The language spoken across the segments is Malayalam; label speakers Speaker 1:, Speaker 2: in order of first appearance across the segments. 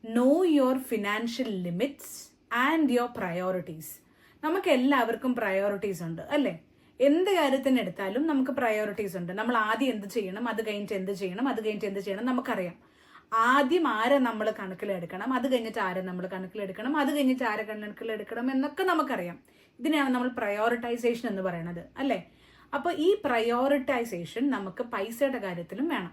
Speaker 1: No your financial limits and your priorities. നമുക്ക് എല്ലാവർക്കും പ്രയോറിറ്റീസ് ഉണ്ട് അല്ലേ? എന്ത് കാര്യത്തിന് എടുത്താലും നമുക്ക് പ്രയോറിറ്റീസ് ഉണ്ട്. നമ്മൾ ആദ്യം എന്ത് ചെയ്യണം, അത് കഴിഞ്ഞിട്ട് എന്ത് ചെയ്യണം, അത് കഴിഞ്ഞിട്ട് എന്ത് ചെയ്യണം നമുക്കറിയാം. ആദ്യം ആരെ നമ്മൾ കണക്കിലെടുക്കണം, അത് കഴിഞ്ഞിട്ട് ആരെ നമ്മൾ കണക്കിലെടുക്കണം, അത് കഴിഞ്ഞിട്ട് ആരെ കണക്കിലെടുക്കണം എന്നൊക്കെ നമുക്കറിയാം. ഇതിനെയാണ് നമ്മൾ പ്രയോറിറ്റൈസേഷൻ എന്ന് പറയുന്നത് അല്ലേ? അപ്പോൾ ഈ പ്രയോറിറ്റൈസേഷൻ നമുക്ക് പൈസയുടെ കാര്യത്തിലും വേണം.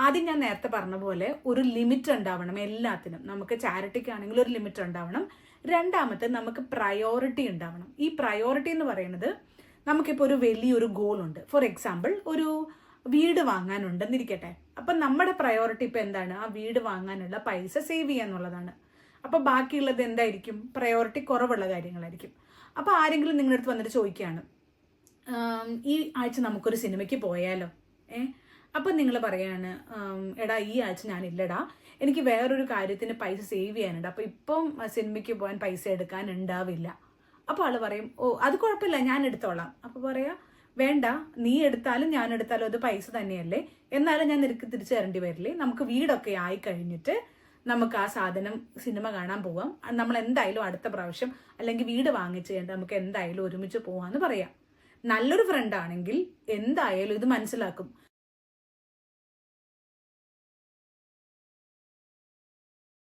Speaker 1: ആദ്യം ഞാൻ നേരത്തെ പറഞ്ഞ പോലെ ഒരു ലിമിറ്റ് ഉണ്ടാവണം എല്ലാത്തിനും. നമുക്ക് ചാരിറ്റിക്ക് ആണെങ്കിൽ ഒരു ലിമിറ്റ് ഉണ്ടാവണം. രണ്ടാമത്തെ നമുക്ക് പ്രയോറിറ്റി ഉണ്ടാവണം. ഈ പ്രയോറിറ്റി എന്ന് പറയുന്നത് നമുക്കിപ്പോൾ ഒരു വലിയൊരു ഗോൾ ഉണ്ട്. ഫോർ എക്സാമ്പിൾ ഒരു വീട് വാങ്ങാനുണ്ടെന്നിരിക്കട്ടെ. അപ്പം നമ്മുടെ പ്രയോറിറ്റി ഇപ്പം എന്താണ്? ആ വീട് വാങ്ങാനുള്ള പൈസ സേവ് ചെയ്യുക എന്നുള്ളതാണ്. അപ്പോൾ ബാക്കിയുള്ളത് എന്തായിരിക്കും? പ്രയോറിറ്റി കുറവുള്ള കാര്യങ്ങളായിരിക്കും. അപ്പോൾ ആരെങ്കിലും നിങ്ങളുടെ അടുത്ത് വന്നിട്ട് ചോദിക്കുകയാണ്, ഈ ആഴ്ച നമുക്കൊരു സിനിമയ്ക്ക് പോയാലോ? അപ്പം നിങ്ങൾ പറയാണ്, എടാ ഈ ആഴ്ച ഞാനില്ലടാ, എനിക്ക് വേറൊരു കാര്യത്തിന് പൈസ സേവ് ചെയ്യാനുണ്ട്, അപ്പോൾ ഇപ്പം സിനിമയ്ക്ക് പോകാൻ പൈസ എടുക്കാൻ ഉണ്ടാവില്ല. അപ്പോൾ ആൾ പറയും, ഓ അത് കുഴപ്പമില്ല, ഞാൻ എടുത്തോളാം. അപ്പോൾ പറയാ, വേണ്ട, നീ എടുത്താലും ഞാൻ എടുത്താലും അത് പൈസ തന്നെയല്ലേ, എന്നാലും ഞാൻ നിനക്ക് തിരിച്ചു തരേണ്ടി വരില്ലേ? നമുക്ക് വീടൊക്കെ ആയി കഴിഞ്ഞിട്ട് നമുക്ക് ആ സാധനം സിനിമ കാണാൻ പോവാം. നമ്മൾ എന്തായാലും അടുത്ത പ്രാവശ്യം അല്ലെങ്കിൽ വീട് വാങ്ങിച്ചു കഴിഞ്ഞാൽ നമുക്ക് എന്തായാലും ഒരുമിച്ച് പോവാന്ന് പറയാം. നല്ലൊരു ഫ്രണ്ട് ആണെങ്കിൽ എന്തായാലും ഇത് മനസ്സിലാക്കും.